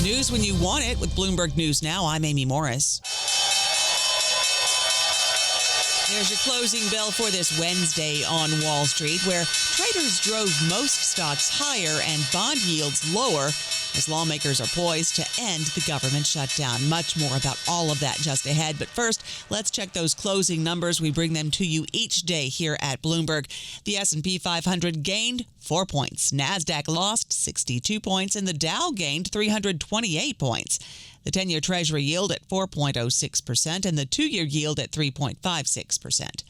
News when you want it with Bloomberg News Now. I'm Amy Morris. There's your closing bell for this Wednesday on Wall Street, where traders drove most stocks higher and bond yields lower as lawmakers are poised to end the government shutdown. Much more about all of that just ahead. But first, let's check those closing numbers. We bring them to you each day here at Bloomberg. The S&P 500 gained 4 points. NASDAQ lost 62 points, and the Dow gained 328 points. The 10-year Treasury yield at 4.06% and the 2-year yield at 3.56%.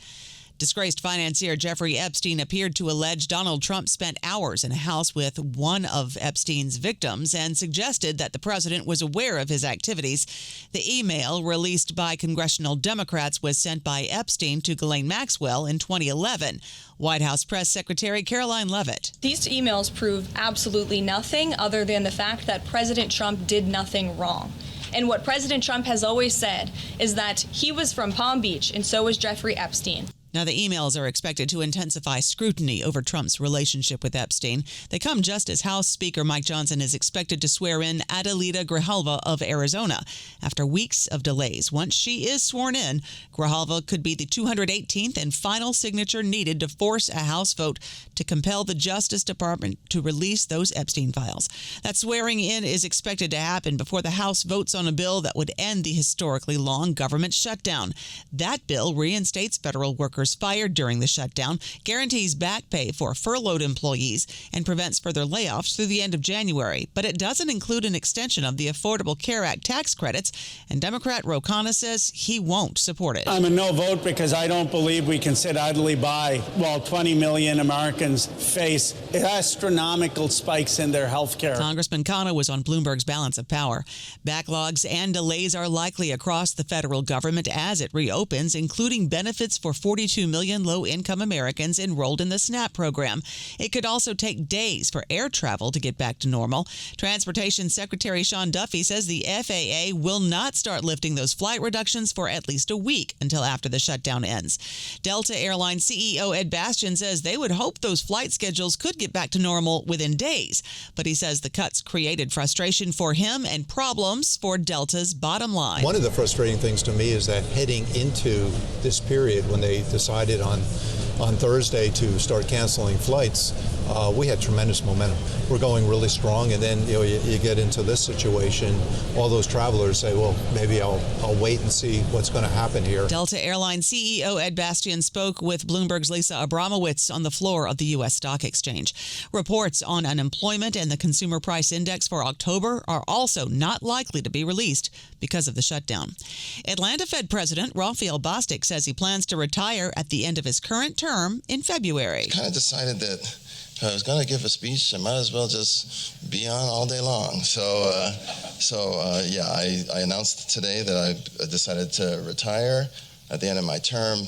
Disgraced financier Jeffrey Epstein appeared to allege Donald Trump spent hours in a house with one of Epstein's victims and suggested that the president was aware of his activities. The email released by congressional Democrats was sent by Epstein to Ghislaine Maxwell in 2011. White House Press Secretary Caroline Leavitt. These emails prove absolutely nothing other than the fact that President Trump did nothing wrong. And what President Trump has always said is that he was from Palm Beach, and so was Jeffrey Epstein. Now, the emails are expected to intensify scrutiny over Trump's relationship with Epstein. They come just as House Speaker Mike Johnson is expected to swear in Adelita Grijalva of Arizona. After weeks of delays, once she is sworn in, Grijalva could be the 218th and final signature needed to force a House vote to compel the Justice Department to release those Epstein files. That swearing in is expected to happen before the House votes on a bill that would end the historically long government shutdown. That bill reinstates federal workers fired during the shutdown, guarantees back pay for furloughed employees, and prevents further layoffs through the end of January. But it doesn't include an extension of the Affordable Care Act tax credits, and Democrat Ro Khanna says he won't support it. I'm a no vote because I don't believe we can sit idly by while 20 million Americans face astronomical spikes in their health care. Congressman Khanna was on Bloomberg's Balance of Power. Backlogs and delays are likely across the federal government as it reopens, including benefits for 42 million low-income Americans enrolled in the SNAP program. It could also take days for air travel to get back to normal. Transportation Secretary Sean Duffy says the FAA will not start lifting those flight reductions for at least a week until after the shutdown ends. Delta Airlines CEO Ed Bastian says they would hope those flight schedules could get back to normal within days, but he says the cuts created frustration for him and problems for Delta's bottom line. One of the frustrating things to me is that heading into this period when they decided on Thursday to start canceling flights, we had tremendous momentum. We're going really strong, and then you get into this situation. All those travelers say, well, maybe I'll wait and see what's going to happen here. Delta Airlines CEO Ed Bastian spoke with Bloomberg's Lisa Abramowitz on the floor of the U.S. Stock Exchange. Reports on unemployment and the Consumer Price Index for October are also not likely to be released because of the shutdown. Atlanta Fed President Raphael Bostic says he plans to retire at the end of his current term in February. I kind of decided that if I was going to give a speech, I might as well just be on all day long. I announced today that I decided to retire at the end of my term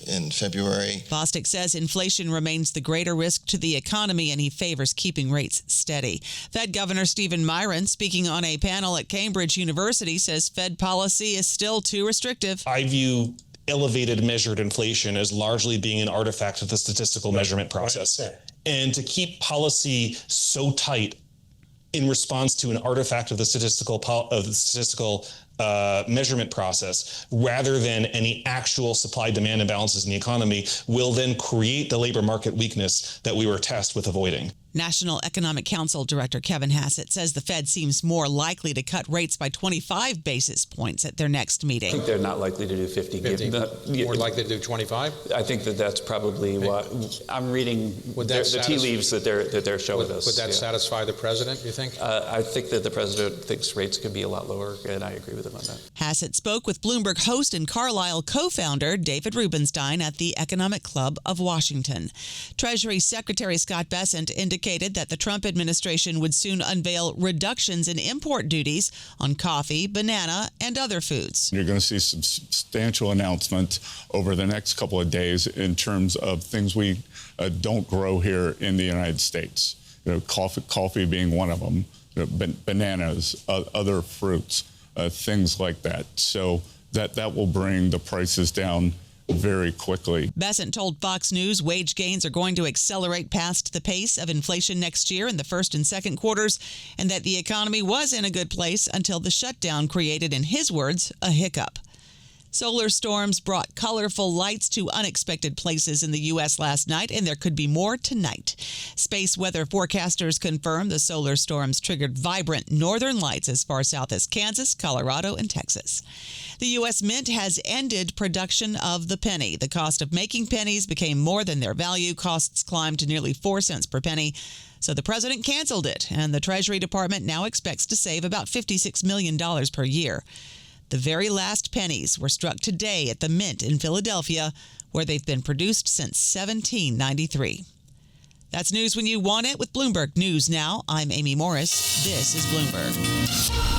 in February. Bostic says inflation remains the greater risk to the economy, and he favors keeping rates steady. Fed Governor Stephen Miron, speaking on a panel at Cambridge University, says Fed policy is still too restrictive. I view elevated measured inflation as largely being an artifact of the statistical measurement process. And to keep policy so tight in response to an artifact of the statistical measurement process, rather than any actual supply-demand imbalances in the economy, will then create the labor market weakness that we were tasked with avoiding. National Economic Council Director Kevin Hassett says the Fed seems more likely to cut rates by 25 basis points at their next meeting. I think they're not likely to do 50. More likely to do 25? I think that's probably what I'm reading. The tea leaves that they're showing us. Would that satisfy the president, you think? I think that the president thinks rates could be a lot lower, and I agree with him on that. Hassett spoke with Bloomberg host and Carlyle co-founder David Rubenstein at the Economic Club of Washington. Treasury Secretary Scott Bessent indicated that the Trump administration would soon unveil reductions in import duties on coffee, banana, and other foods. You're going to see some substantial announcements over the next couple of days in terms of things we don't grow here in the United States. Coffee being one of them, bananas, other fruits, things like that. So that will bring the prices down very quickly. Bessent told Fox News wage gains are going to accelerate past the pace of inflation next year in the first and second quarters, and that the economy was in a good place until the shutdown created, in his words, a hiccup. Solar storms brought colorful lights to unexpected places in the U.S. last night, and there could be more tonight. Space weather forecasters confirm the solar storms triggered vibrant northern lights as far south as Kansas, Colorado, and Texas. The U.S. Mint has ended production of the penny. The cost of making pennies became more than their value. Costs climbed to nearly 4 cents per penny. So the president canceled it, and the Treasury Department now expects to save about $56 million per year. The very last pennies were struck today at the Mint in Philadelphia, where they've been produced since 1793. That's news when you want it with Bloomberg News Now. I'm Amy Morris. This is Bloomberg.